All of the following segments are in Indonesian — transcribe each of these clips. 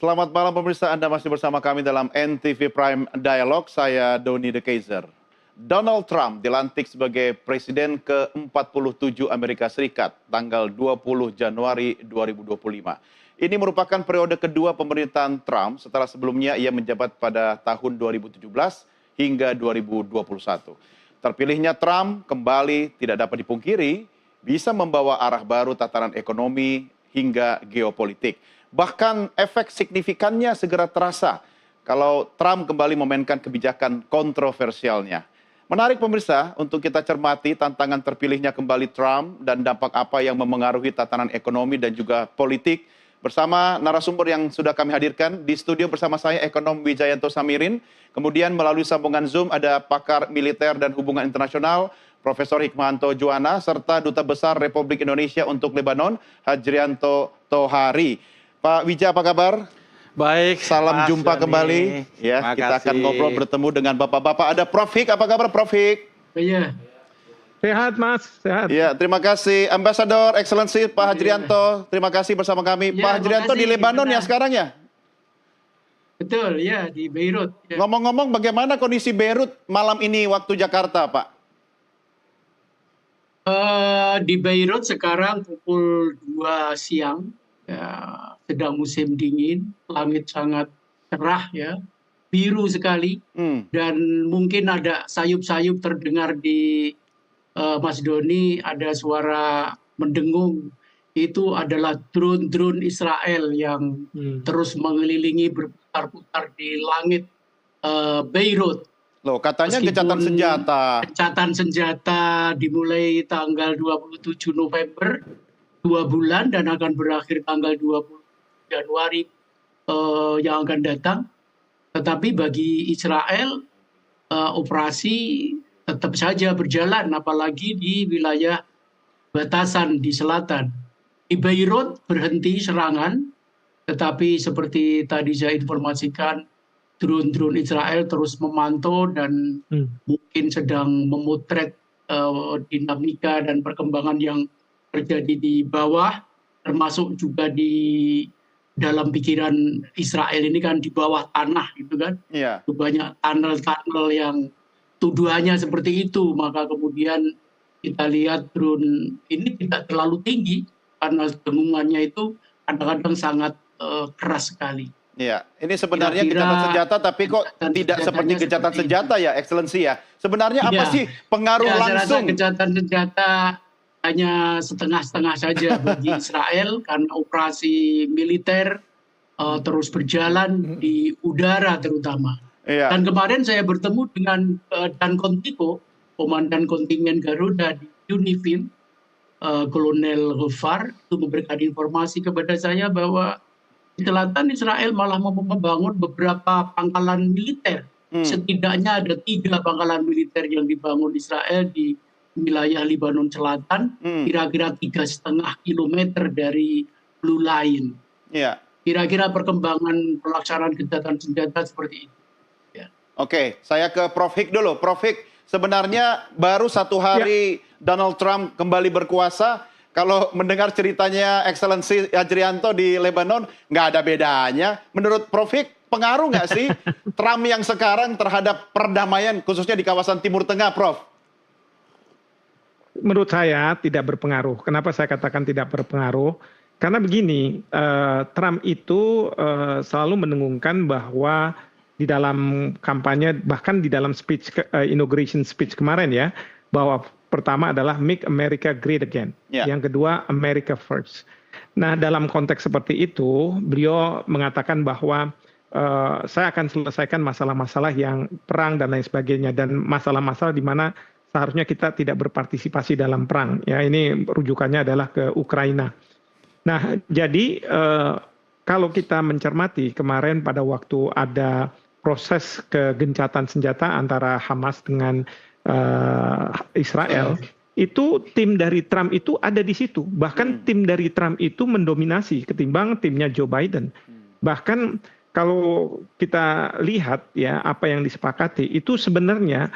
Selamat malam pemirsa, Anda masih bersama kami dalam NTV Prime Dialog. Saya Doni The Kaiser. Donald Trump dilantik sebagai Presiden ke-47 Amerika Serikat tanggal 20 Januari 2025. Ini merupakan periode kedua pemerintahan Trump setelah sebelumnya ia menjabat pada tahun 2017 hingga 2021. Terpilihnya Trump kembali tidak dapat dipungkiri bisa membawa arah baru tatanan ekonomi hingga geopolitik. Bahkan efek signifikannya segera terasa kalau Trump kembali memainkan kebijakan kontroversialnya. Menarik pemirsa untuk kita cermati tantangan terpilihnya kembali Trump dan dampak apa yang memengaruhi tatanan ekonomi dan juga politik. Bersama narasumber yang sudah kami hadirkan di studio bersama saya ekonom Wijayanto Samirin. Kemudian melalui sambungan Zoom ada pakar militer dan hubungan internasional Profesor Hikmahanto Juwana serta Duta Besar Republik Indonesia untuk Lebanon Hajrianto Tohari. Pak Wija, apa kabar? Baik. Salam jumpa Doni. kembali. Ya, kita akan ngobrol bertemu dengan bapak-bapak. Ada Prof Hik, apa kabar Prof Hik? Iya. Sehat Mas, sehat. Ya, terima kasih. Ambassador Excellency Pak Hajrianto, terima kasih bersama kami. Ya, Pak Hajrianto di Lebanon ya sekarang ya? Betul, ya di Beirut. Ya. Ngomong-ngomong, bagaimana kondisi Beirut malam ini waktu Jakarta, Pak? Di Beirut sekarang pukul 2 siang, ya, sedang musim dingin, langit sangat cerah ya, biru sekali, dan mungkin ada sayup-sayup terdengar di Mas Doni, ada suara mendengung. Itu adalah drone-drone Israel yang terus mengelilingi berputar-putar di langit Beirut. Loh, katanya gencatan senjata. Gencatan senjata dimulai tanggal 27 November, 2 bulan, dan akan berakhir tanggal 20 Januari yang akan datang. Tetapi bagi Israel, operasi tetap saja berjalan, apalagi di wilayah batasan di selatan. Di Beirut berhenti serangan, tetapi seperti tadi saya informasikan, drone-drone Israel terus memantau dan mungkin sedang memotret dinamika dan perkembangan yang terjadi di bawah, termasuk juga di dalam pikiran Israel ini kan di bawah tanah gitu kan. Iya. Banyak tunnel-tunnel yang tuduhannya seperti itu, maka kemudian kita lihat drone ini tidak terlalu tinggi karena dengungannya itu kadang-kadang sangat keras sekali. Iya, ini sebenarnya gencatan senjata tapi kok tidak seperti gencatan senjata ya, Excellency ya. Sebenarnya apa sih pengaruh langsung? Saya rasa gencatan senjata hanya setengah-setengah saja bagi Israel karena operasi militer terus berjalan di udara terutama. Iya. Dan kemarin saya bertemu dengan Dan Kontiko, Komandan Kontingen Garuda di UNIFIL, Kolonel Ghaffar, itu memberikan informasi kepada saya bahwa di selatan Israel malah mau membangun beberapa pangkalan militer. Setidaknya ada 3 pangkalan militer yang dibangun Israel di wilayah Lebanon Selatan, kira-kira 3,5 kilometer dari Blue Line. Iya. Kira-kira perkembangan pelaksanaan gencatan senjata seperti itu. Ya. Oke, saya ke Prof Hik dulu. Prof Hik, sebenarnya baru 1 hari Donald Trump kembali berkuasa. Kalau mendengar ceritanya Excellency Hajrianto di Lebanon, nggak ada bedanya. Menurut Prof Hik, pengaruh nggak sih Trump yang sekarang terhadap perdamaian, khususnya di kawasan Timur Tengah, Prof? Menurut saya tidak berpengaruh. Kenapa saya katakan tidak berpengaruh? Karena begini, Trump itu selalu mendengungkan bahwa di dalam kampanye, bahkan di dalam speech inauguration speech kemarin ya, bahwa pertama adalah Make America Great Again, yang kedua America First. Nah, dalam konteks seperti itu, beliau mengatakan bahwa saya akan selesaikan masalah-masalah yang perang dan lain sebagainya, dan masalah-masalah di mana seharusnya kita tidak berpartisipasi dalam perang. Ya, ini rujukannya adalah ke Ukraina. Nah, jadi kalau kita mencermati kemarin pada waktu ada proses kegencatan senjata antara Hamas dengan Israel, itu tim dari Trump itu ada di situ. Bahkan tim dari Trump itu mendominasi ketimbang timnya Joe Biden. Bahkan kalau kita lihat ya apa yang disepakati itu sebenarnya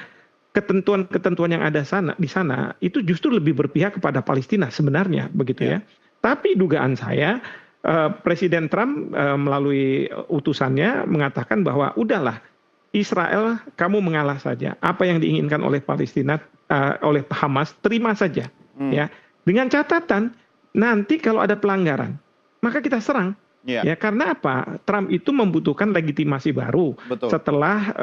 ketentuan-ketentuan yang ada di sana itu justru lebih berpihak kepada Palestina sebenarnya begitu ya. Tapi dugaan saya Presiden Trump melalui utusannya mengatakan bahwa udahlah Israel kamu mengalah saja. Apa yang diinginkan oleh Palestina, oleh Hamas terima saja. Ya, dengan catatan nanti kalau ada pelanggaran maka kita serang. Iya. Ya, karena apa? Trump itu membutuhkan legitimasi baru. Betul. Setelah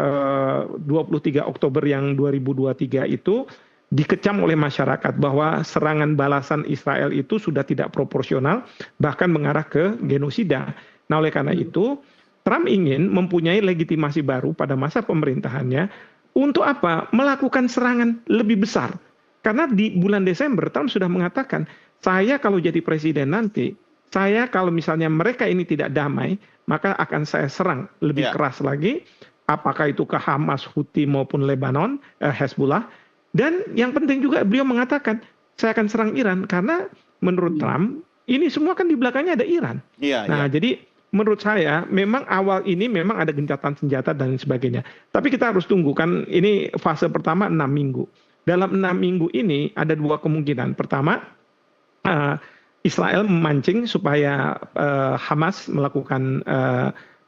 23 Oktober yang 2023 itu dikecam oleh masyarakat bahwa serangan balasan Israel itu sudah tidak proporsional, bahkan mengarah ke genosida. Nah, oleh karena itu, Trump ingin mempunyai legitimasi baru pada masa pemerintahannya untuk apa? Melakukan serangan lebih besar. Karena di bulan Desember, Trump sudah mengatakan, saya kalau jadi presiden nanti, saya kalau misalnya mereka ini tidak damai, maka akan saya serang lebih keras lagi, apakah itu ke Hamas, Houthi maupun Lebanon, Hezbollah. Dan yang penting juga beliau mengatakan, saya akan serang Iran, karena menurut Trump, ini semua kan di belakangnya ada Iran. Nah, jadi menurut saya, memang awal ini memang ada gencatan senjata dan sebagainya. Tapi kita harus tunggu, kan ini fase pertama 6 minggu. Dalam 6 minggu ini ada dua kemungkinan. Pertama, Israel memancing supaya Hamas melakukan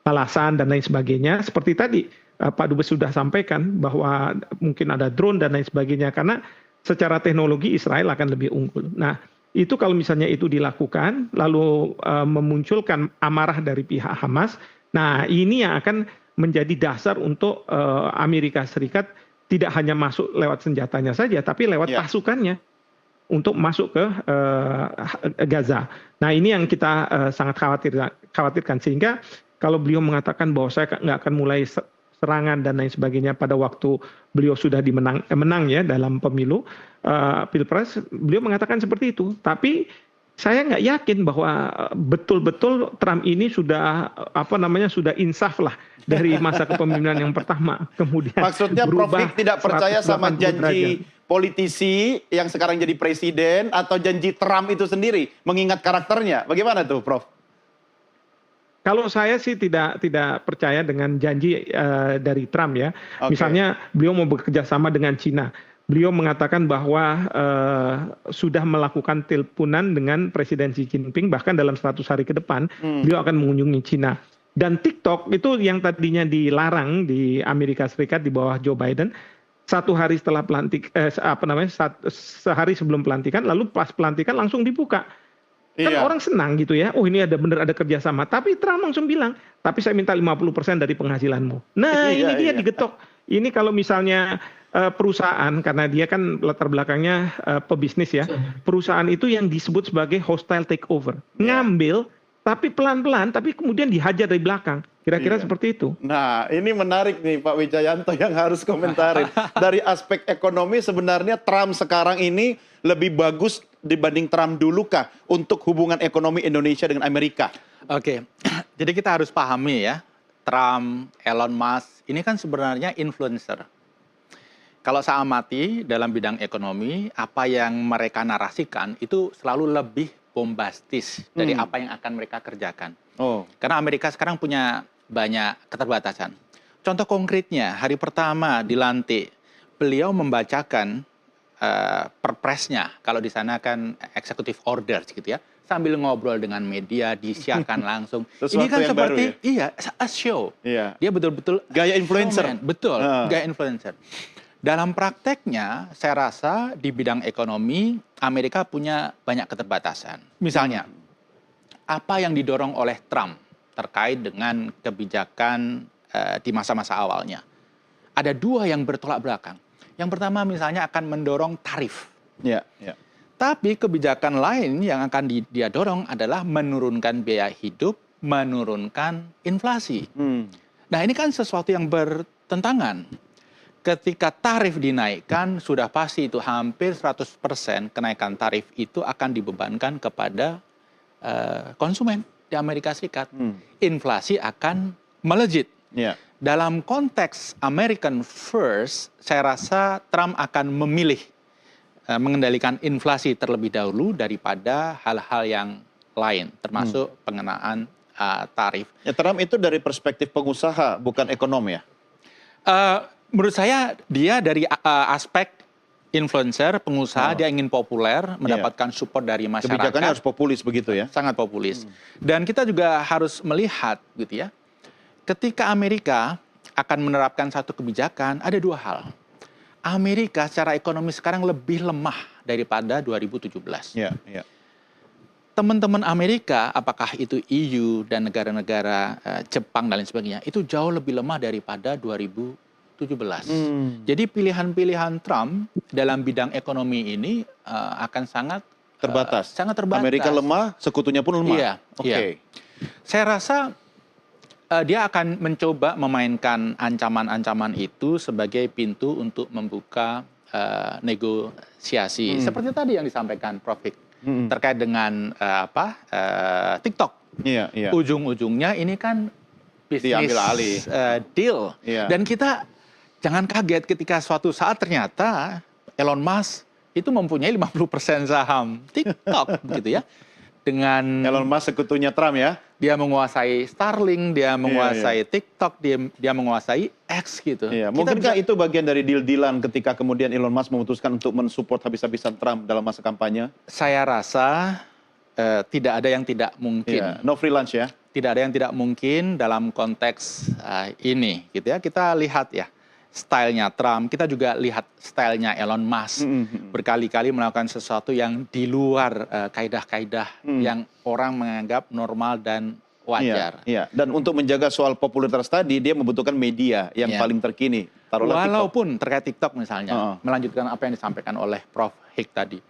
balasan dan lain sebagainya. Seperti tadi Pak Dubes sudah sampaikan bahwa mungkin ada drone dan lain sebagainya. Karena secara teknologi Israel akan lebih unggul. Nah, itu kalau misalnya itu dilakukan, lalu memunculkan amarah dari pihak Hamas. Nah, ini yang akan menjadi dasar untuk Amerika Serikat tidak hanya masuk lewat senjatanya saja, tapi lewat pasukannya untuk masuk ke Gaza. Nah, ini yang kita sangat khawatirkan. Sehingga kalau beliau mengatakan bahwa saya nggak akan mulai serangan dan lain sebagainya pada waktu beliau sudah menang ya dalam pemilu Pilpres, beliau mengatakan seperti itu. Tapi saya nggak yakin bahwa betul-betul Trump ini sudah sudah insaf lah dari masa kepemimpinan yang pertama. Kemudian maksudnya Prof. tidak percaya sama janji politisi yang sekarang jadi presiden atau janji Trump itu sendiri mengingat karakternya. Bagaimana tuh, Prof? Kalau saya sih tidak percaya dengan janji dari Trump ya. Misalnya beliau mau bekerja sama dengan Cina. Beliau mengatakan bahwa sudah melakukan teleponan dengan Presiden Xi Jinping, bahkan dalam 100 hari ke depan beliau akan mengunjungi Cina. Dan TikTok itu yang tadinya dilarang di Amerika Serikat di bawah Joe Biden, sehari setelah sehari sebelum pelantikan, lalu pas pelantikan langsung dibuka. Kan orang senang gitu ya, oh ini benar ada kerjasama. Tapi Trump langsung bilang, tapi saya minta 50% dari penghasilanmu. Nah ini dia digetok. Ini kalau misalnya perusahaan, karena dia kan latar belakangnya pebisnis ya, perusahaan itu yang disebut sebagai hostile takeover. Ngambil, tapi pelan-pelan, tapi kemudian dihajar dari belakang. Kira-kira seperti itu. Nah, ini menarik nih Pak Wijayanto yang harus komentarin. Dari aspek ekonomi sebenarnya Trump sekarang ini lebih bagus dibanding Trump dulu kah untuk hubungan ekonomi Indonesia dengan Amerika? Oke, jadi kita harus pahami ya, Trump, Elon Musk, ini kan sebenarnya influencer. Kalau saya amati dalam bidang ekonomi, apa yang mereka narasikan itu selalu lebih bombastis dari apa yang akan mereka kerjakan. Karena Amerika sekarang punya banyak keterbatasan. Contoh konkretnya, hari pertama dilantik, beliau membacakan perpresnya, kalau di sana kan executive orders gitu ya, sambil ngobrol dengan media, disiarkan langsung. Ini kan seperti, a show. Dia betul-betul gaya influencer. Betul, gaya influencer. Dalam prakteknya, saya rasa di bidang ekonomi, Amerika punya banyak keterbatasan. Misalnya, apa yang didorong oleh Trump terkait dengan kebijakan di masa-masa awalnya. Ada dua yang bertolak belakang. Yang pertama misalnya akan mendorong tarif. Tapi kebijakan lain yang akan dia dorong adalah menurunkan biaya hidup, menurunkan inflasi. Nah ini kan sesuatu yang bertentangan. Ketika tarif dinaikkan, sudah pasti itu hampir 100% kenaikan tarif itu akan dibebankan kepada konsumen di Amerika Serikat. Inflasi akan melejit. Dalam konteks American First, saya rasa Trump akan memilih mengendalikan inflasi terlebih dahulu daripada hal-hal yang lain, termasuk pengenaan tarif. Ya, Trump itu dari perspektif pengusaha, bukan ekonom ya? Menurut saya dia dari aspek influencer, pengusaha, dia ingin populer, mendapatkan support dari masyarakat. Kebijakannya harus populis begitu ya? Sangat populis. Dan kita juga harus melihat gitu ya, ketika Amerika akan menerapkan satu kebijakan, ada dua hal. Amerika secara ekonomi sekarang lebih lemah daripada 2017. Teman-teman Amerika, apakah itu EU dan negara-negara Jepang dan lain sebagainya, itu jauh lebih lemah daripada 2017. Jadi pilihan-pilihan Trump dalam bidang ekonomi ini akan sangat terbatas. Sangat terbatas. Amerika lemah, sekutunya pun lemah. Iya. Oke. Saya rasa dia akan mencoba memainkan ancaman-ancaman itu sebagai pintu untuk membuka negosiasi. Seperti tadi yang disampaikan Prof. Hik. Terkait dengan TikTok. Ujung-ujungnya ini kan bisnis diambil alih. Deal. Dan kita jangan kaget ketika suatu saat ternyata Elon Musk itu mempunyai 50% saham TikTok gitu ya. Dengan Elon Musk sekutunya Trump ya. Dia menguasai Starlink, dia menguasai TikTok, dia menguasai X gitu. Mungkinkah itu bagian dari deal-dealan ketika kemudian Elon Musk memutuskan untuk mensupport habis-habisan Trump dalam masa kampanye? Saya rasa tidak ada yang tidak mungkin. No free lunch ya? Tidak ada yang tidak mungkin dalam konteks ini gitu ya. Kita lihat ya stylenya Trump, kita juga lihat stylenya Elon Musk. Berkali-kali melakukan sesuatu yang di luar kaidah-kaidah yang orang menganggap normal dan wajar. Dan untuk menjaga soal popularitas tadi, dia membutuhkan media yang paling terkini. Walaupun terkait TikTok misalnya, melanjutkan apa yang disampaikan oleh Prof. Hik tadi.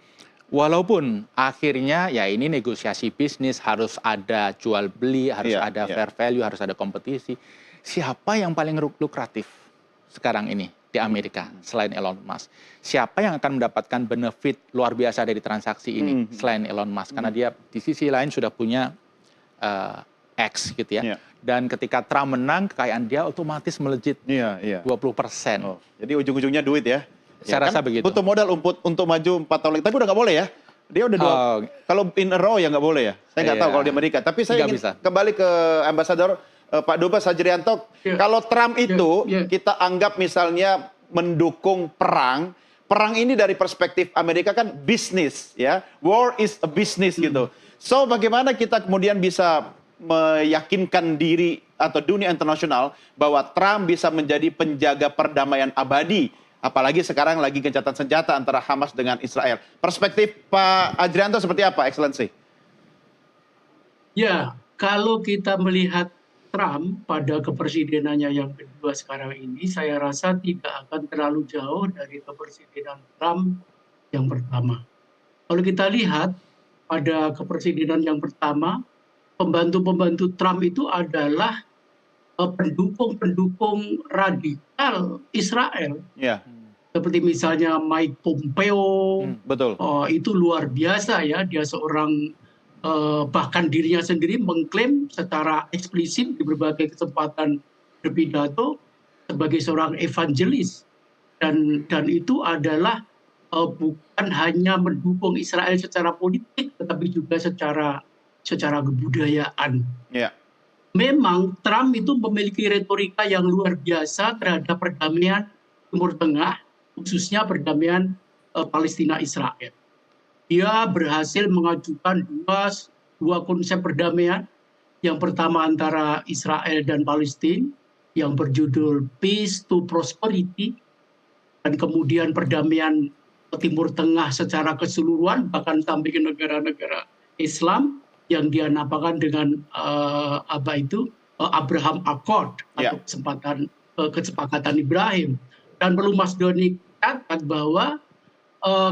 Walaupun akhirnya ya ini negosiasi bisnis, harus ada jual beli, harus ada fair value, harus ada kompetisi. Siapa yang paling lukratif sekarang ini di Amerika selain Elon Musk? Siapa yang akan mendapatkan benefit luar biasa dari transaksi ini selain Elon Musk? Karena dia di sisi lain sudah punya X gitu ya. Dan ketika Trump menang, kekayaan dia otomatis melejit 20%. Jadi ujung-ujungnya duit ya? Saya rasa begitu. Butuh modal untuk maju 4 tahun lagi. Tapi udah nggak boleh ya? Dia udah kalau in a row ya nggak boleh ya? Saya nggak tahu kalau di Amerika. Tapi saya ingin kembali ke Ambasador Pak Dubes Hajrianto, kalau Trump itu kita anggap misalnya mendukung perang ini dari perspektif Amerika kan bisnis ya, war is a business gitu. So bagaimana kita kemudian bisa meyakinkan diri atau dunia internasional bahwa Trump bisa menjadi penjaga perdamaian abadi, apalagi sekarang lagi gencatan senjata antara Hamas dengan Israel. Perspektif Pak Hajrianto seperti apa, Excellency? Ya, kalau kita melihat Trump pada kepresidenannya yang kedua sekarang ini, saya rasa tidak akan terlalu jauh dari kepresidenan Trump yang pertama. Kalau kita lihat pada kepresidenan yang pertama, pembantu-pembantu Trump itu adalah pendukung-pendukung radikal Israel. Seperti misalnya Mike Pompeo, itu luar biasa ya, dia seorang bahkan dirinya sendiri mengklaim secara eksplisit di berbagai kesempatan berpidato sebagai seorang evangelis, dan itu adalah bukan hanya mendukung Israel secara politik tetapi juga secara kebudayaan. Memang Trump itu memiliki retorika yang luar biasa terhadap perdamaian Timur Tengah, khususnya perdamaian Palestina Israel. Dia berhasil mengajukan dua konsep perdamaian. Yang pertama antara Israel dan Palestina yang berjudul Peace to Prosperity, dan kemudian perdamaian Timur Tengah secara keseluruhan bahkan sampai ke negara-negara Islam yang dia namakan dengan Abraham Accord atau kesepakatan Ibrahim. Dan perlu Mas Doni katakan bahwa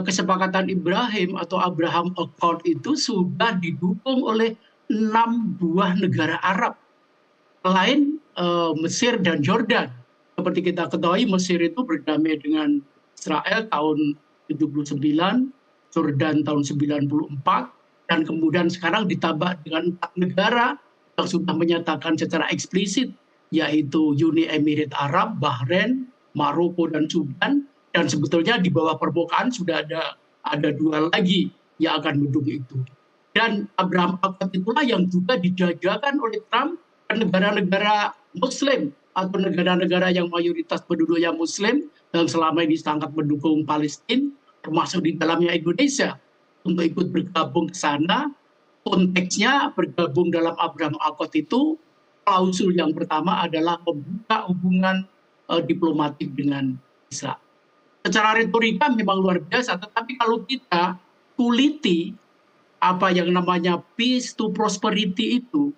kesepakatan Ibrahim atau Abraham Accord itu sudah didukung oleh 6 buah negara Arab selain Mesir dan Jordan. Seperti kita ketahui, Mesir itu berdamai dengan Israel tahun 79, Jordan tahun 94, dan kemudian sekarang ditambah dengan 4 negara yang sudah menyatakan secara eksplisit, yaitu Uni Emirat Arab, Bahrain, Maroko, dan Sudan. Dan sebetulnya di bawah permukaan sudah ada 2 lagi yang akan mendukung itu. Dan Abraham Accord itulah yang juga dijajakan oleh Trump ke negara-negara Muslim atau negara-negara yang mayoritas penduduknya Muslim yang selama ini sangat mendukung Palestina, termasuk di dalamnya Indonesia, untuk ikut bergabung ke sana. Konteksnya bergabung dalam Abraham Accord itu, klausul yang pertama adalah membuka hubungan diplomatik dengan Israel. Secara retorika memang luar biasa, tetapi kalau kita kuliti apa yang namanya peace to prosperity itu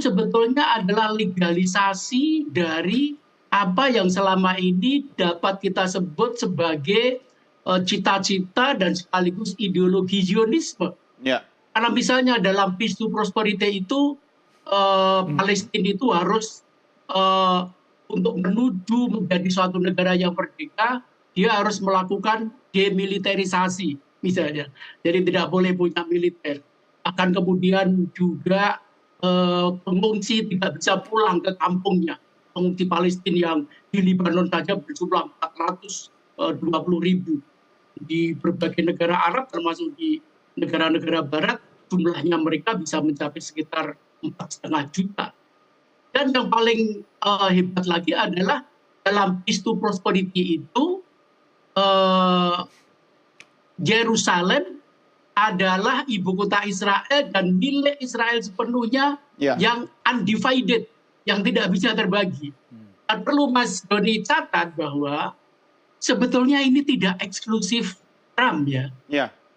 sebetulnya adalah legalisasi dari apa yang selama ini dapat kita sebut sebagai cita-cita dan sekaligus ideologi Zionisme. Ya. Karena misalnya dalam peace to prosperity itu Palestina itu harus untuk menuju menjadi suatu negara yang merdeka, dia harus melakukan demilitarisasi misalnya. Jadi tidak boleh punya militer. Akan kemudian juga pengungsi tidak bisa pulang ke kampungnya. Pengungsi Palestina yang di Lebanon saja berjumlah 420.000. Di berbagai negara Arab termasuk di negara-negara barat jumlahnya mereka bisa mencapai sekitar 4,5 juta. Dan yang paling hebat lagi adalah dalam peace to prosperity itu Yerusalem adalah ibu kota Israel dan milik Israel sepenuhnya, yang undivided, yang tidak bisa terbagi. Dan perlu Mas Doni catat bahwa sebetulnya ini tidak eksklusif Trump ya.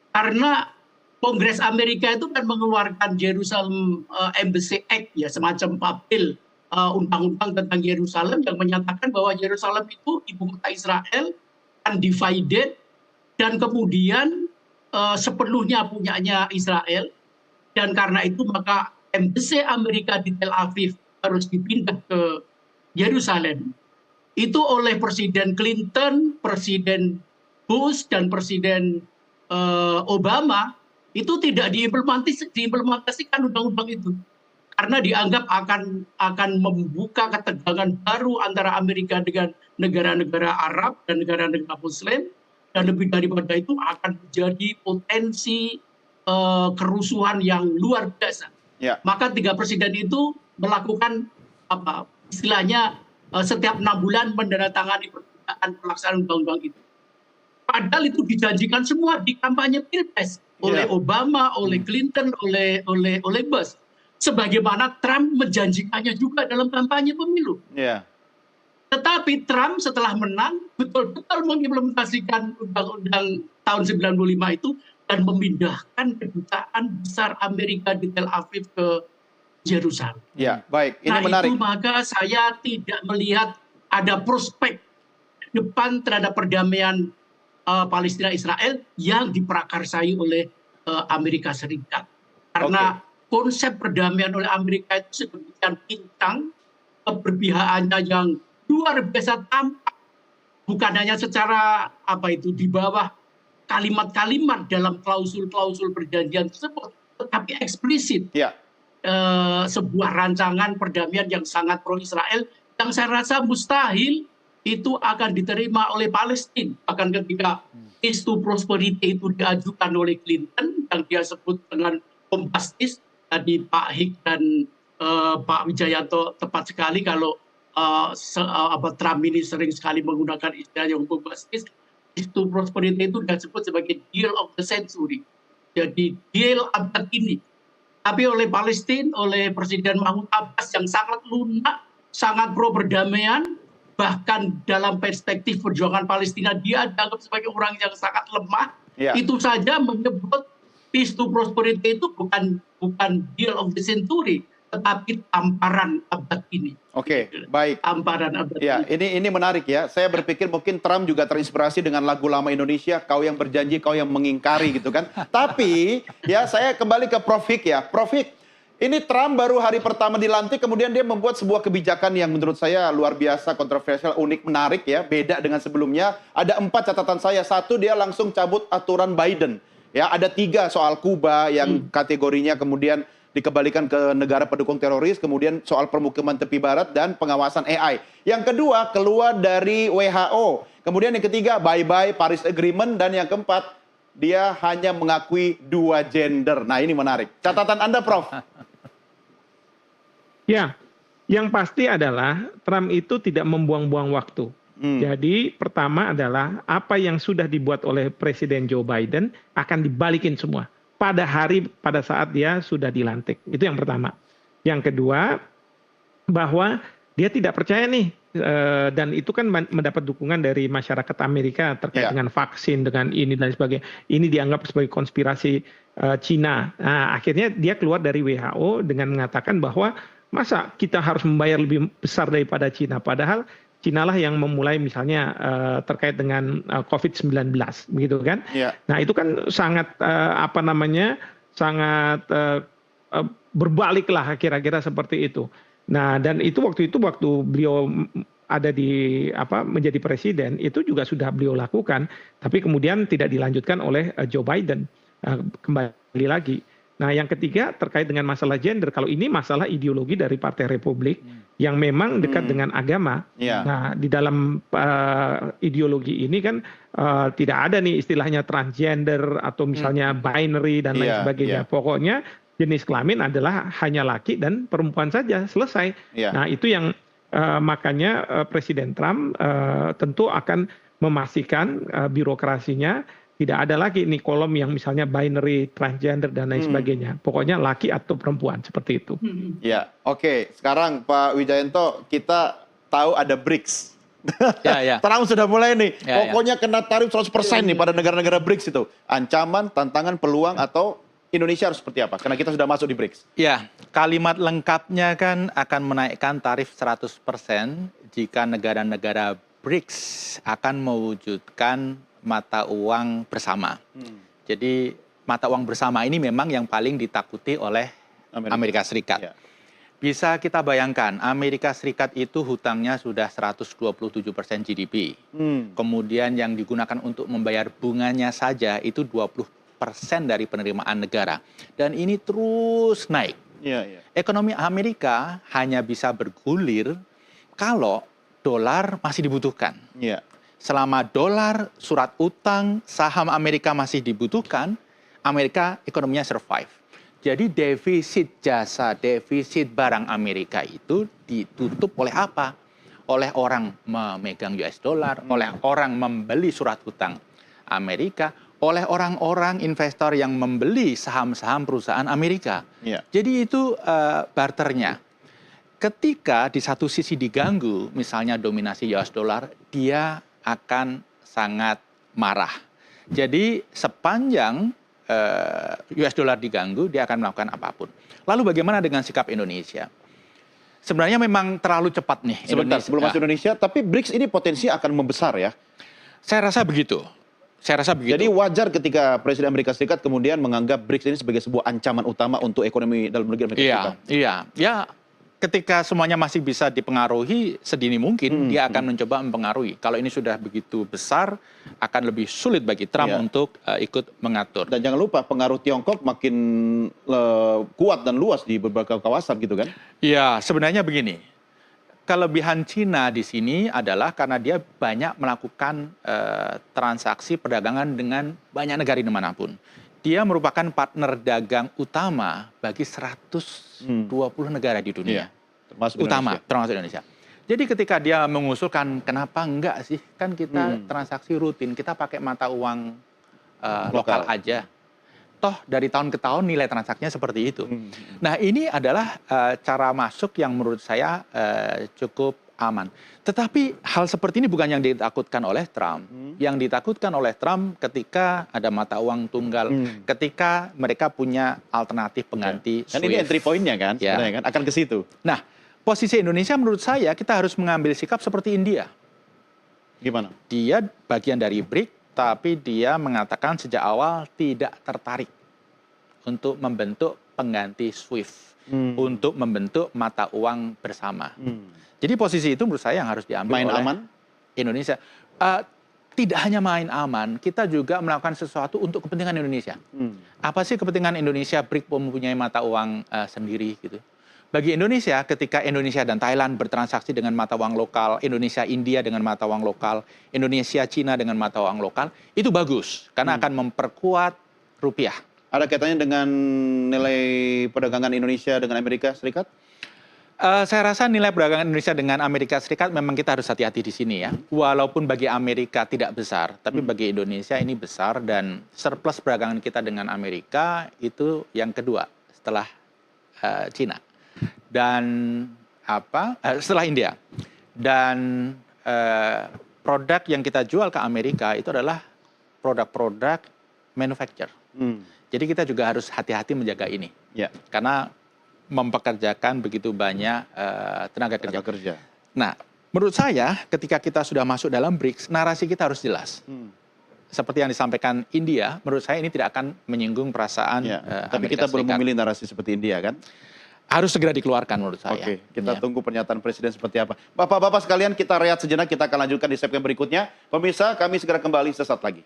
Karena Kongres Amerika itu kan mengeluarkan Jerusalem Embassy Act, ya, semacam papil undang-undang tentang Yerusalem yang menyatakan bahwa Yerusalem itu ibu kota Israel, undivided, dan kemudian sepenuhnya punyanya Israel, dan karena itu maka Embassy Amerika di Tel Aviv harus dipindah ke Yerusalem. Itu oleh Presiden Clinton, Presiden Bush, dan Presiden Obama itu tidak diimplementasikan undang-undang itu, karena dianggap akan membuka ketegangan baru antara Amerika dengan negara-negara Arab dan negara-negara Muslim, dan lebih daripada itu akan menjadi potensi kerusuhan yang luar biasa. Maka 3 presiden itu melakukan istilahnya setiap 6 bulan menandatangani permintaan pelaksanaan undang-undang itu. Padahal itu dijanjikan semua di kampanye Pilpres oleh Obama, oleh Clinton, oleh Bush. Sebagaimana Trump menjanjikannya juga dalam kampanye pemilu. Tetapi Trump setelah menang betul-betul mengimplementasikan undang-undang tahun 95 itu dan memindahkan kedutaan besar Amerika di Tel Aviv ke Yerusalem. Baik. Ini menarik. Itu maka saya tidak melihat ada prospek depan terhadap perdamaian Palestina Israel yang diprakarsai oleh Amerika Serikat. Karena konsep perdamaian oleh Amerika itu sedemikian pincang, keberpihakannya yang luar biasa tampak, bukan hanya secara di bawah kalimat-kalimat dalam klausul-klausul perjanjian tersebut, tetapi eksplisit. Sebuah rancangan perdamaian yang sangat pro Israel yang saya rasa mustahil itu akan diterima oleh Palestina. Bahkan ketika peace to prosperity itu diajukan oleh Clinton yang dia sebut dengan bombastis, tadi Pak Hik dan Pak Wijayanto tepat sekali kalau Trump ini sering sekali menggunakan istilah yang bombastis. Peace to prosperity itu disebut sebagai deal of the century. Jadi deal abad ini. Tapi oleh Palestina, oleh Presiden Mahmud Abbas yang sangat lunak, sangat pro perdamaian, bahkan dalam perspektif perjuangan Palestina dia dianggap sebagai orang yang sangat lemah. Itu saja menyebut peace to prosperity itu bukan deal of the century, tetapi tamparan abad ini. Baik. Tamparan abad ini. Ini menarik ya. Saya berpikir mungkin Trump juga terinspirasi dengan lagu lama Indonesia, kau yang berjanji, kau yang mengingkari gitu kan. Tapi ya saya kembali ke Prof. Hik ya. Prof. Hik, ini Trump baru hari pertama dilantik, kemudian dia membuat sebuah kebijakan yang menurut saya luar biasa, kontroversial, unik, menarik ya, beda dengan sebelumnya. Ada 4 catatan saya. 1, dia langsung cabut aturan Biden. Ya, ada 3 soal Kuba yang kategorinya kemudian dikembalikan ke negara pendukung teroris, kemudian soal permukiman tepi barat dan pengawasan AI. Yang kedua, keluar dari WHO. Kemudian yang ketiga, bye-bye Paris Agreement, dan yang keempat, dia hanya mengakui 2 gender. Nah, ini menarik. Catatan Anda, Prof. Ya, yang pasti adalah Trump itu tidak membuang-buang waktu. Jadi pertama adalah apa yang sudah dibuat oleh Presiden Joe Biden akan dibalikin semua pada saat dia sudah dilantik. Itu yang pertama. Yang kedua, bahwa dia tidak percaya nih, dan itu kan mendapat dukungan dari masyarakat Amerika terkait dengan vaksin, dengan ini dan sebagainya. Ini dianggap sebagai konspirasi Cina. Nah, akhirnya dia keluar dari WHO dengan mengatakan bahwa masa kita harus membayar lebih besar daripada Cina, padahal Cina lah yang memulai misalnya terkait dengan COVID-19, begitu kan? Nah itu kan sangat sangat berbalik lah kira-kira seperti itu. Nah dan itu waktu beliau ada menjadi presiden itu juga sudah beliau lakukan, tapi kemudian tidak dilanjutkan oleh Joe Biden. Kembali lagi. Nah yang ketiga terkait dengan masalah gender, kalau ini masalah ideologi dari Partai Republik yang memang dekat dengan agama. Nah di dalam ideologi ini kan tidak ada nih istilahnya transgender atau misalnya binary dan lain sebagainya. Pokoknya jenis kelamin adalah hanya laki dan perempuan saja, selesai. Nah itu yang makanya Presiden Trump tentu akan memastikan birokrasinya tidak ada lagi nih kolom yang misalnya binary, transgender dan lain sebagainya. Pokoknya laki atau perempuan seperti itu. Ya, oke. Sekarang Pak Wijayanto, kita tahu ada BRICS. Trump sudah mulai nih. Pokoknya kena tarif 100% nih pada negara-negara BRICS itu. Ancaman, tantangan, peluang atau Indonesia harus seperti apa? Karena kita sudah masuk di BRICS. Ya, kalimat lengkapnya kan akan menaikkan tarif 100% jika negara-negara BRICS akan mewujudkan mata uang bersama. Jadi mata uang bersama ini memang yang paling ditakuti oleh Amerika Serikat. Bisa kita bayangkan, Amerika Serikat itu hutangnya sudah 127% GDP. Kemudian yang digunakan untuk membayar bunganya saja itu 20% dari penerimaan negara. Dan ini terus naik. Ekonomi Amerika hanya bisa bergulir kalau dolar masih dibutuhkan. Selama dolar, surat utang, saham Amerika masih dibutuhkan, Amerika ekonominya survive. Jadi defisit jasa, defisit barang Amerika itu ditutup oleh apa? Oleh orang memegang US dollar, oleh orang membeli surat utang Amerika, oleh orang-orang investor yang membeli saham-saham perusahaan Amerika. Jadi itu barternya. Ketika di satu sisi diganggu, misalnya dominasi US dollar, dia akan sangat marah. Jadi sepanjang US dollar diganggu, dia akan melakukan apapun. Lalu bagaimana dengan sikap Indonesia? Sebenarnya memang terlalu cepat nih. Sebentar, sebelum masuk Indonesia, tapi BRICS ini potensi akan membesar ya? Saya rasa begitu. Jadi wajar ketika Presiden Amerika Serikat kemudian menganggap BRICS ini sebagai sebuah ancaman utama untuk ekonomi dalam negeri Amerika Serikat. Ya, ketika semuanya masih bisa dipengaruhi sedini mungkin, dia akan mencoba mempengaruhi. Kalau ini sudah begitu besar, akan lebih sulit bagi Trump untuk ikut mengatur. Dan jangan lupa pengaruh Tiongkok makin kuat dan luas di beberapa kawasan gitu kan? Ya, sebenarnya begini. Kelebihan Cina di sini adalah karena dia banyak melakukan transaksi perdagangan dengan banyak negara dimanapun. Dia merupakan partner dagang utama bagi 120 negara di dunia. Termasuk Indonesia. Jadi ketika dia mengusulkan, kenapa enggak sih? Kan kita transaksi rutin, kita pakai mata uang lokal aja. Toh dari tahun ke tahun nilai transaksinya seperti itu. Nah ini adalah cara masuk yang menurut saya cukup aman. Tetapi hal seperti ini bukan yang ditakutkan oleh Trump. Yang ditakutkan oleh Trump ketika ada mata uang tunggal, ketika mereka punya alternatif pengganti SWIFT. Kan ini entry point-nya kan, sebenarnya kan akan ke situ. Nah, posisi Indonesia menurut saya kita harus mengambil sikap seperti India. Gimana? Dia bagian dari BRICS, tapi dia mengatakan sejak awal tidak tertarik untuk membentuk pengganti SWIFT, untuk membentuk mata uang bersama. Jadi posisi itu menurut saya yang harus diambil oleh Indonesia. Tidak hanya main aman, kita juga melakukan sesuatu untuk kepentingan Indonesia. Apa sih kepentingan Indonesia BRICS mempunyai mata uang sendiri gitu? Bagi Indonesia, ketika Indonesia dan Thailand bertransaksi dengan mata uang lokal, Indonesia India dengan mata uang lokal, Indonesia Cina dengan mata uang lokal, itu bagus karena akan memperkuat rupiah. Ada kaitannya dengan nilai perdagangan Indonesia dengan Amerika Serikat? Saya rasa nilai perdagangan Indonesia dengan Amerika Serikat memang kita harus hati-hati di sini ya. Walaupun bagi Amerika tidak besar, tapi bagi Indonesia ini besar, dan surplus perdagangan kita dengan Amerika itu yang kedua setelah Cina dan setelah India. Dan produk yang kita jual ke Amerika itu adalah produk-produk manufacture. Jadi kita juga harus hati-hati menjaga ini, karena mempekerjakan begitu banyak tenaga kerja. Nah, menurut saya ketika kita sudah masuk dalam BRICS, narasi kita harus jelas. Seperti yang disampaikan India, menurut saya ini tidak akan menyinggung perasaan tapi kita belum memilih narasi seperti India kan? Harus segera dikeluarkan menurut saya. Oke, kita tunggu pernyataan Presiden seperti apa. Bapak-bapak sekalian, kita rehat sejenak, kita akan lanjutkan di segmen berikutnya. Pemirsa, kami segera kembali sesaat lagi.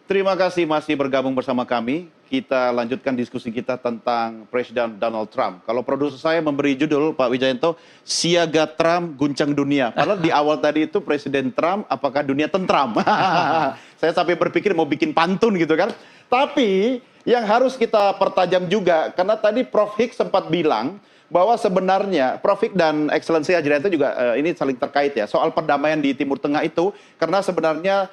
Terima kasih masih bergabung bersama kami. Kita lanjutkan diskusi kita tentang Presiden Donald Trump. Kalau produser saya memberi judul, Pak Wijayanto, Siaga Trump Guncang Dunia. Padahal di awal tadi itu Presiden Trump, apakah dunia tentram? Saya sampai berpikir mau bikin pantun gitu kan. Tapi yang harus kita pertajam juga, karena tadi Prof. Hik sempat bilang bahwa sebenarnya Prof. Hik dan Excellency Hajrianto juga ini saling terkait ya, soal perdamaian di Timur Tengah itu, karena sebenarnya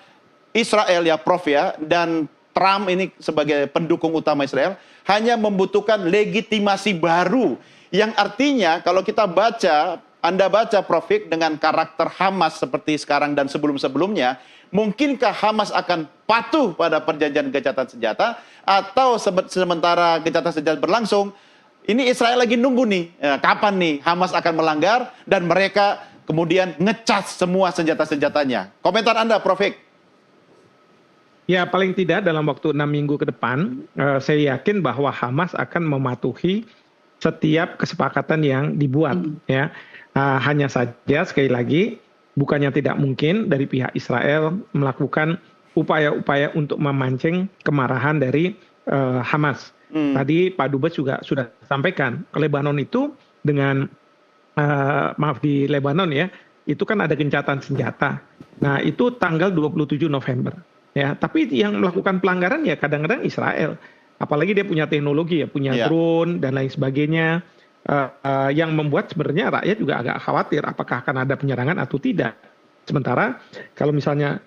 Israel ya Prof ya, dan Trump ini sebagai pendukung utama Israel hanya membutuhkan legitimasi baru, yang artinya kalau kita baca, Anda baca Prof. Hik dengan karakter Hamas seperti sekarang dan sebelum-sebelumnya, mungkinkah Hamas akan patuh pada perjanjian gencatan senjata, atau sementara gencatan senjata berlangsung, ini Israel lagi nunggu nih, kapan nih Hamas akan melanggar dan mereka kemudian ngecas semua senjata-senjatanya. Komentar Anda Prof. Hik? Ya, paling tidak dalam waktu 6 minggu ke depan, saya yakin bahwa Hamas akan mematuhi setiap kesepakatan yang dibuat. Ya, hanya saja sekali lagi, bukannya tidak mungkin dari pihak Israel melakukan upaya-upaya untuk memancing kemarahan dari Hamas. Tadi Pak Dubes juga sudah sampaikan, Lebanon itu dengan di Lebanon ya, itu kan ada gencatan senjata. Nah, itu tanggal 27 November. Ya, tapi yang melakukan pelanggaran ya kadang-kadang Israel. Apalagi dia punya teknologi ya, punya drone dan lain sebagainya. Yang membuat sebenarnya rakyat juga agak khawatir apakah akan ada penyerangan atau tidak. Sementara kalau misalnya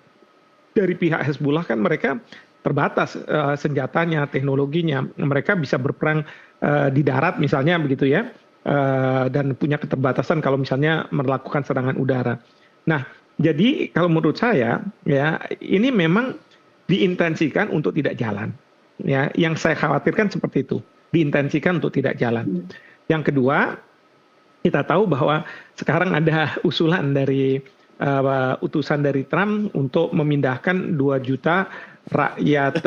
dari pihak Hezbollah kan mereka terbatas senjatanya, teknologinya. Mereka bisa berperang di darat misalnya begitu ya. Dan punya keterbatasan kalau misalnya melakukan serangan udara. Nah, jadi kalau menurut saya ya ini memang diintensikan untuk tidak jalan. Ya, yang saya khawatirkan seperti itu, diintensikan untuk tidak jalan. Yang kedua, kita tahu bahwa sekarang ada usulan dari utusan dari Trump untuk memindahkan 2 juta rakyat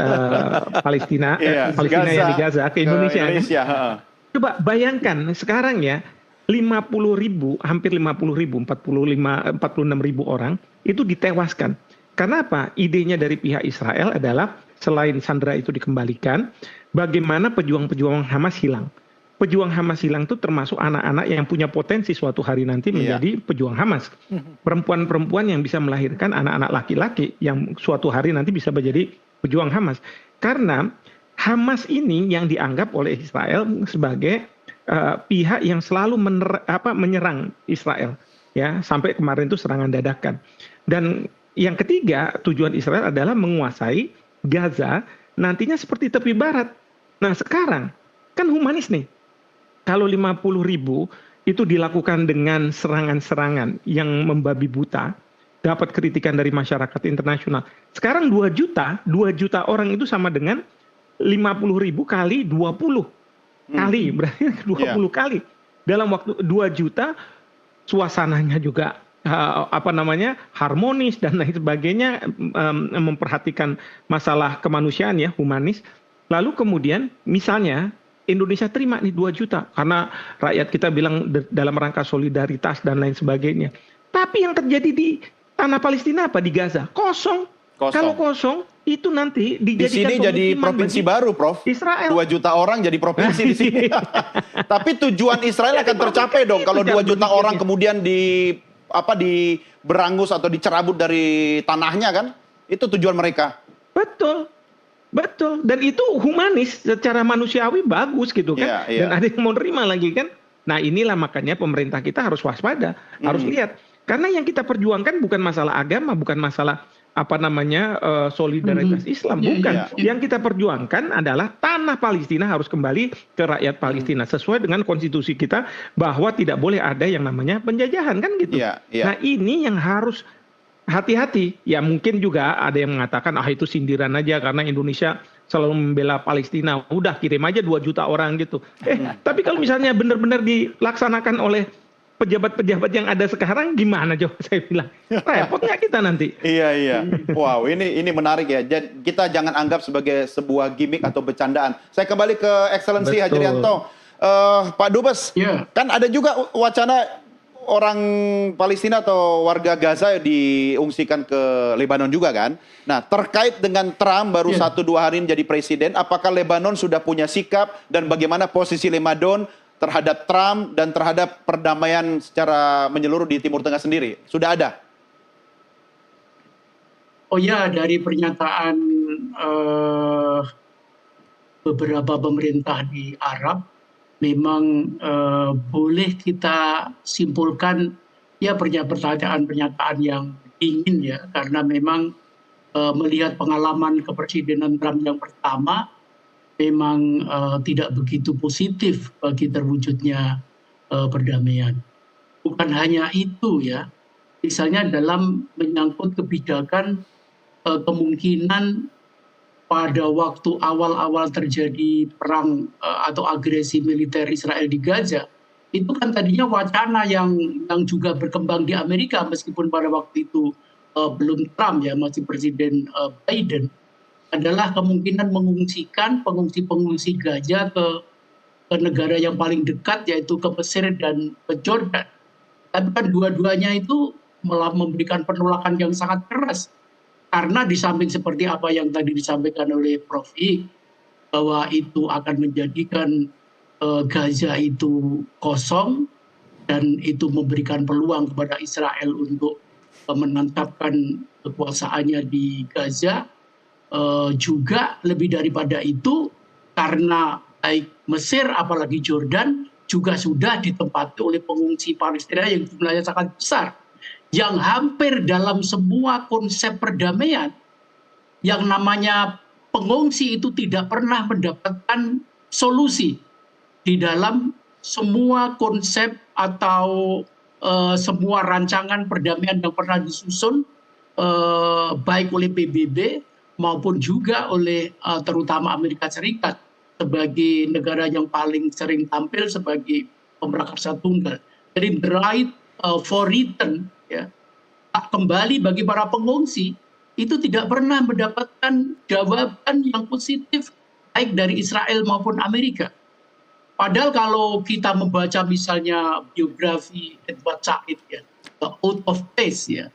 Palestina yang di Gaza ke Indonesia. Coba bayangkan sekarang ya, 50.000, hampir 50.000, 46.000 orang itu ditewaskan. Karena apa? Idenya dari pihak Israel adalah selain sandera itu dikembalikan, bagaimana pejuang-pejuang Hamas hilang. Pejuang Hamas hilang itu termasuk anak-anak yang punya potensi suatu hari nanti menjadi pejuang Hamas. Perempuan-perempuan yang bisa melahirkan anak-anak laki-laki yang suatu hari nanti bisa menjadi pejuang Hamas. Karena Hamas ini yang dianggap oleh Israel sebagai pihak yang selalu menyerang Israel ya, sampai kemarin itu serangan dadakan. Dan yang ketiga, tujuan Israel adalah menguasai Gaza nantinya seperti tepi barat. Nah, sekarang kan humanis nih. Kalau 50.000 itu dilakukan dengan serangan-serangan yang membabi buta, dapat kritikan dari masyarakat internasional. Sekarang 2 juta orang itu sama dengan 50.000 kali 20 kali, berarti 20 kali. Dalam waktu 2 juta, suasananya juga harmonis dan lain sebagainya, memperhatikan masalah kemanusiaan ya, humanis. Lalu kemudian misalnya Indonesia terima nih 2 juta karena rakyat kita bilang dalam rangka solidaritas dan lain sebagainya. Tapi yang terjadi di tanah Palestina apa, di Gaza? Kosong. Kalau kosong, itu nanti dijadikan di sini jadi provinsi baru, Prof. Israel. 2 juta orang jadi provinsi di sini. Tapi tujuan Israel akan tercapai dong kalau 2 juta orang kemudian diberangus atau dicerabut dari tanahnya kan? Itu tujuan mereka. Betul. Betul, dan itu humanis, secara manusiawi bagus gitu kan. Iya, Dan iya. ada yang mau nerima lagi kan. Nah inilah makanya pemerintah kita harus waspada, harus lihat. Karena yang kita perjuangkan bukan masalah agama, bukan masalah solidaritas Islam, Iya, bukan. iya. Yang kita perjuangkan adalah tanah Palestina harus kembali ke rakyat Palestina sesuai dengan konstitusi kita, bahwa tidak boleh ada yang namanya penjajahan kan gitu. Iya, iya. Nah ini yang harus hati-hati. Ya mungkin juga ada yang mengatakan itu sindiran aja karena Indonesia selalu membela Palestina. Udah kirim aja 2 juta orang gitu. Tapi kalau misalnya benar-benar dilaksanakan oleh pejabat-pejabat yang ada sekarang gimana Jo? Saya bilang repot nggak kita nanti? Iya, iya. Wow, ini menarik ya. Jadi kita jangan anggap sebagai sebuah gimmick atau bercandaan. Saya kembali ke Excellency Betul. Hajrianto. Pak Dubes, Iya. kan ada juga wacana orang Palestina atau warga Gaza diungsikan ke Lebanon juga kan? Nah, terkait dengan Trump baru Iya. 1-2 hari ini jadi presiden, apakah Lebanon sudah punya sikap dan bagaimana posisi Lebanon terhadap Trump dan terhadap perdamaian secara menyeluruh di Timur Tengah sendiri? Sudah ada? Oh ya, dari pernyataan beberapa pemerintah di Arab, memang boleh kita simpulkan ya pernyataan-pernyataan yang dingin ya, karena memang melihat pengalaman kepresidenan Trump yang pertama, memang tidak begitu positif bagi terwujudnya perdamaian. Bukan hanya itu ya, misalnya dalam menyangkut kebijakan kemungkinan pada waktu awal-awal terjadi perang atau agresi militer Israel di Gaza, itu kan tadinya wacana yang juga berkembang di Amerika meskipun pada waktu itu belum Trump ya, masih Presiden Biden, adalah kemungkinan mengungsikan pengungsi-pengungsi Gaza ke negara yang paling dekat, yaitu ke Mesir dan ke Jordan. Tapi kan dua-duanya itu malah memberikan penolakan yang sangat keras. Karena di samping seperti apa yang tadi disampaikan oleh Prof. Ik, bahwa itu akan menjadikan Gaza itu kosong dan itu memberikan peluang kepada Israel untuk menetapkan kekuasaannya di Gaza. Juga lebih daripada itu, karena baik Mesir apalagi Jordan juga sudah ditempati oleh pengungsi Palestina yang jumlahnya sangat besar, yang hampir dalam semua konsep perdamaian yang namanya pengungsi itu tidak pernah mendapatkan solusi di dalam semua konsep atau semua rancangan perdamaian yang pernah disusun baik oleh PBB maupun juga oleh terutama Amerika Serikat sebagai negara yang paling sering tampil sebagai pemrakarsa tunggal. Jadi the right for return ya, kembali bagi para pengungsi itu tidak pernah mendapatkan jawaban yang positif baik dari Israel maupun Amerika. Padahal kalau kita membaca misalnya biografi Edward Said ya, The Oath of Peace ya,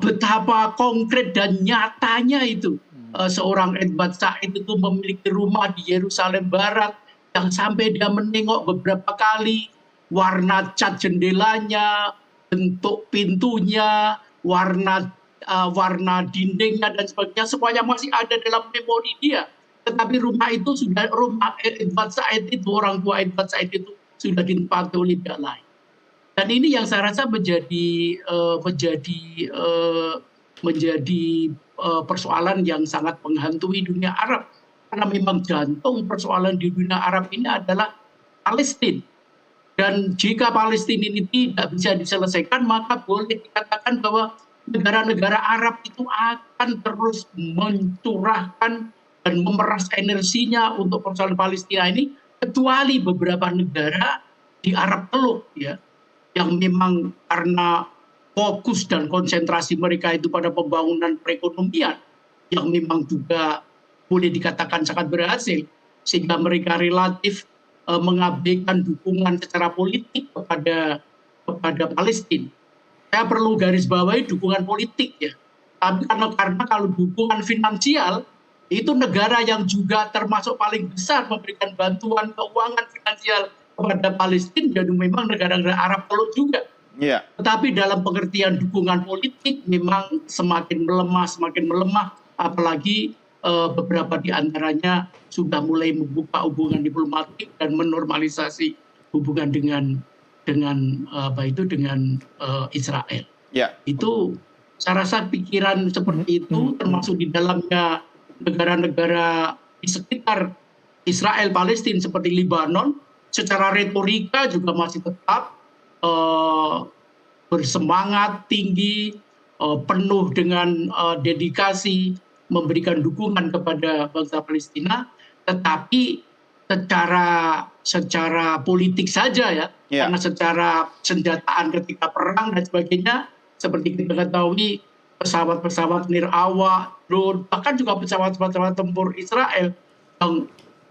betapa konkret dan nyatanya itu seorang Edward Said itu memiliki rumah di Yerusalem Barat yang sampai dia menengok beberapa kali warna cat jendelanya, bentuk pintunya, warna dindingnya dan sebagainya, semuanya masih ada dalam memori dia. Tetapi rumah Edward Said itu, orang tua Edward Said itu sudah ditempati oleh pihak lain. Dan ini yang saya rasa menjadi persoalan yang sangat menghantui dunia Arab. Karena memang jantung persoalan di dunia Arab ini adalah Palestina. Dan jika Palestina ini tidak bisa diselesaikan, maka boleh dikatakan bahwa negara-negara Arab itu akan terus mencurahkan dan memeras energinya untuk persoalan Palestina ini, kecuali beberapa negara di Arab Teluk ya, yang memang karena fokus dan konsentrasi mereka itu pada pembangunan perekonomian yang memang juga boleh dikatakan sangat berhasil, sehingga mereka relatif mengabaikan dukungan secara politik kepada Palestina. Saya perlu garis bawahi dukungan politik ya. Tapi karena kalau dukungan finansial, itu negara yang juga termasuk paling besar memberikan bantuan keuangan finansial kepada Palestina, dan memang negara-negara Arab Teluk juga. Iya. Tetapi dalam pengertian dukungan politik memang semakin melemah, apalagi beberapa di antaranya sudah mulai membuka hubungan diplomatik dan menormalisasi hubungan dengan Israel. Ya. Itu saya rasa pikiran seperti itu termasuk di dalamnya negara-negara di sekitar Israel Palestina seperti Lebanon secara retorika juga masih tetap bersemangat tinggi, penuh dengan dedikasi memberikan dukungan kepada bangsa Palestina, tetapi secara politik saja ya, karena secara senjataan ketika perang dan sebagainya, seperti kita ketahui pesawat-pesawat nirawak, drone, bahkan juga pesawat-pesawat tempur Israel yang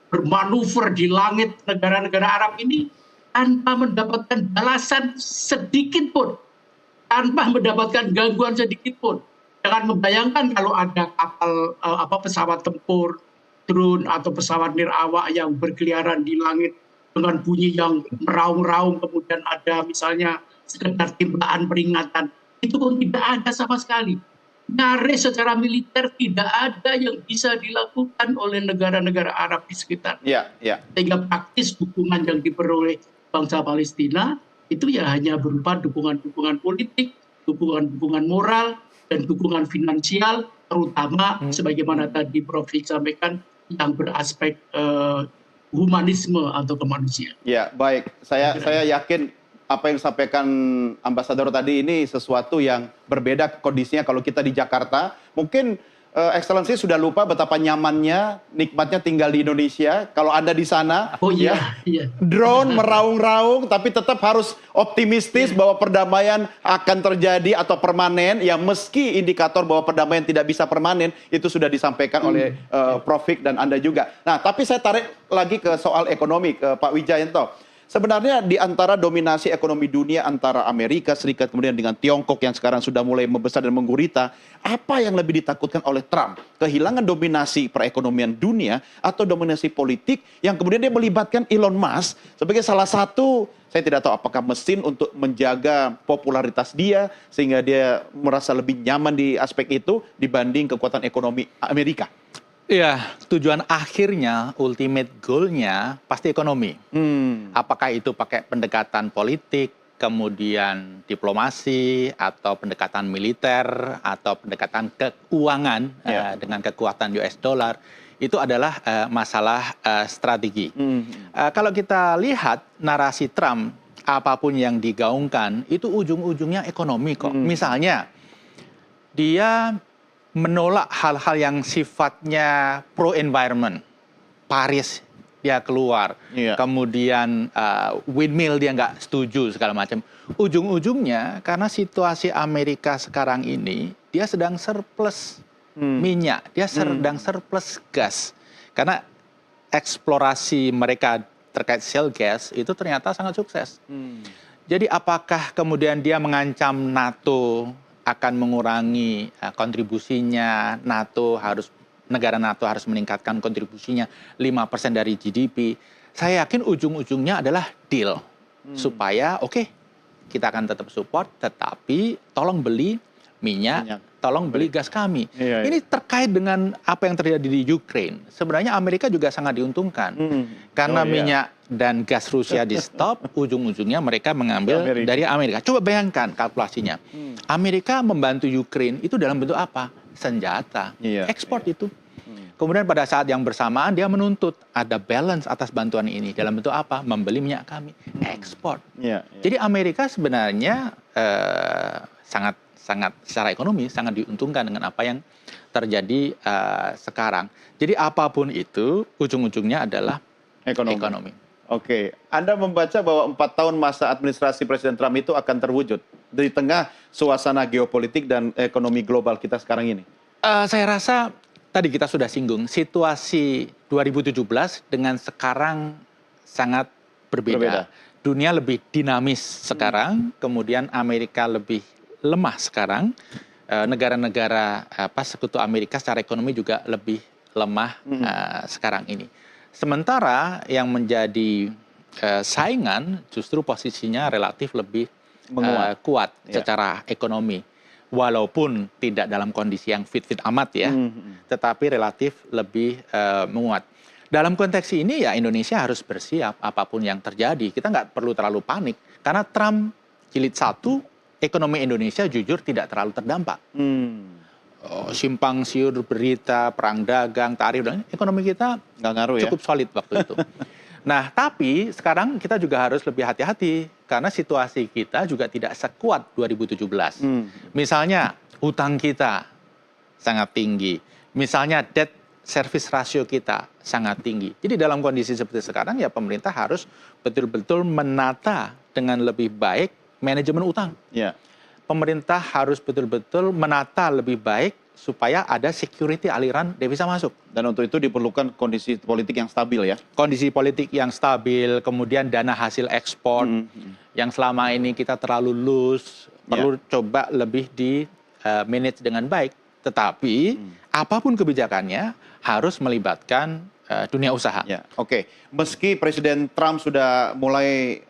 bermanuver di langit negara-negara Arab ini tanpa mendapatkan balasan sedikit pun, tanpa mendapatkan gangguan sedikit pun. Jangan membayangkan kalau ada kapal pesawat tempur, drone atau pesawat nirawak yang berkeliaran di langit dengan bunyi yang meraung-raung, kemudian ada misalnya sekedar timbalan peringatan, itu pun tidak ada sama sekali. Nyaris secara militer tidak ada yang bisa dilakukan oleh negara-negara Arab di sekitar. Sehingga praktis dukungan yang diperoleh bangsa Palestina itu ya hanya berupa dukungan-dukungan politik, dukungan-dukungan moral, dan dukungan finansial, terutama sebagaimana tadi Prof. sampaikan, yang beraspek humanisme atau kemanusiaan. Ya, baik. Saya yakin apa yang disampaikan Ambasador tadi ini sesuatu yang berbeda kondisinya kalau kita di Jakarta. Mungkin Excellency sudah lupa betapa nyamannya, nikmatnya tinggal di Indonesia. Kalau Anda di sana, drone meraung-raung, tapi tetap harus optimistis bahwa perdamaian akan terjadi atau permanen. Ya, meski indikator bahwa perdamaian tidak bisa permanen, itu sudah disampaikan oleh Prof. Fik dan Anda juga. Nah, tapi saya tarik lagi ke soal ekonomi, ke Pak Wijayanto. Sebenarnya di antara dominasi ekonomi dunia antara Amerika Serikat kemudian dengan Tiongkok yang sekarang sudah mulai membesar dan menggurita, apa yang lebih ditakutkan oleh Trump? Kehilangan dominasi perekonomian dunia atau dominasi politik yang kemudian dia melibatkan Elon Musk sebagai salah satu, saya tidak tahu apakah mesin untuk menjaga popularitas dia sehingga dia merasa lebih nyaman di aspek itu dibanding kekuatan ekonomi Amerika. Iya, tujuan akhirnya, ultimate goal-nya pasti ekonomi. Apakah itu pakai pendekatan politik, kemudian diplomasi, atau pendekatan militer, atau pendekatan keuangan dengan kekuatan US dollar, itu adalah masalah strategi. Kalau kita lihat narasi Trump, apapun yang digaungkan, itu ujung-ujungnya ekonomi kok. Misalnya, dia menolak hal-hal yang sifatnya pro-environment. Paris dia keluar, kemudian windmill dia nggak setuju segala macam. Ujung-ujungnya karena situasi Amerika sekarang ini, dia sedang surplus minyak, dia sedang surplus gas. Karena eksplorasi mereka terkait shale gas itu ternyata sangat sukses. Jadi apakah kemudian dia mengancam NATO akan mengurangi kontribusinya, negara NATO harus meningkatkan kontribusinya 5% dari GDP. Saya yakin ujung-ujungnya adalah deal. Supaya kita akan tetap support, tetapi tolong beli minyak, tolong beli gas kami. Ini terkait dengan apa yang terjadi di Ukraine. Sebenarnya Amerika juga sangat diuntungkan. Karena minyak dan gas Rusia di stop, ujung-ujungnya mereka mengambil dari Amerika. Coba bayangkan kalkulasinya. Amerika membantu Ukraine itu dalam bentuk apa? Senjata, ekspor itu. Kemudian pada saat yang bersamaan dia menuntut ada balance atas bantuan ini. Dalam bentuk apa? Membeli minyak kami, ekspor. Jadi Amerika sebenarnya sangat secara ekonomi sangat diuntungkan dengan apa yang terjadi sekarang. Jadi apapun itu ujung-ujungnya adalah ekonomi. Oke, Anda membaca bahwa 4 tahun masa administrasi Presiden Trump itu akan terwujud di tengah suasana geopolitik dan ekonomi global kita sekarang ini? Saya rasa tadi kita sudah singgung, situasi 2017 dengan sekarang sangat berbeda. Dunia lebih dinamis sekarang, kemudian Amerika lebih lemah sekarang. Negara-negara sekutu Amerika secara ekonomi juga lebih lemah sekarang ini. Sementara yang menjadi saingan justru posisinya relatif lebih kuat secara ekonomi. walaupun tidak dalam kondisi yang fit-fit amat ya, tetapi relatif lebih menguat. Dalam konteks ini ya Indonesia harus bersiap apapun yang terjadi. Kita nggak perlu terlalu panik karena Trump jilid 1, ekonomi Indonesia jujur tidak terlalu terdampak. Simpang siur berita, perang dagang, tarif, dan ekonomi kita Nggak ngaruh cukup solid waktu itu. Nah, tapi sekarang kita juga harus lebih hati-hati karena situasi kita juga tidak sekuat 2017. Misalnya hutang kita sangat tinggi, misalnya debt service ratio kita sangat tinggi. Jadi dalam kondisi seperti sekarang ya pemerintah harus betul-betul menata dengan lebih baik manajemen utang. Ya. Pemerintah harus betul-betul menata lebih baik supaya ada security aliran devisa masuk. Dan untuk itu diperlukan kondisi politik yang stabil ya. Kondisi politik yang stabil, kemudian dana hasil ekspor yang selama ini kita terlalu loose, perlu coba lebih di manage dengan baik. Tetapi apapun kebijakannya harus melibatkan dunia usaha. Ya, oke. Meski Presiden Trump sudah mulai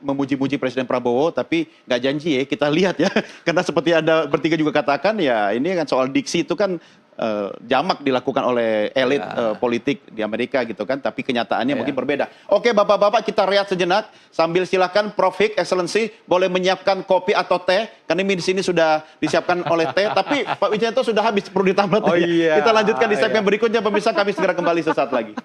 memuji-muji Presiden Prabowo, tapi nggak janji ya, kita lihat ya. Karena seperti Anda bertiga juga katakan, ya ini kan soal diksi itu kan jamak dilakukan oleh elit politik di Amerika gitu kan, tapi kenyataannya mungkin berbeda. Oke, Bapak-Bapak, kita rehat sejenak sambil silakan Prof. Hik, Excellency, boleh menyiapkan kopi atau teh, karena ini di sini sudah disiapkan oleh teh, tapi Pak Wijayanto sudah habis, perlu ditambah teh. Oh iya. Kita lanjutkan di segmen berikutnya, pemirsa, kami segera kembali sesaat lagi.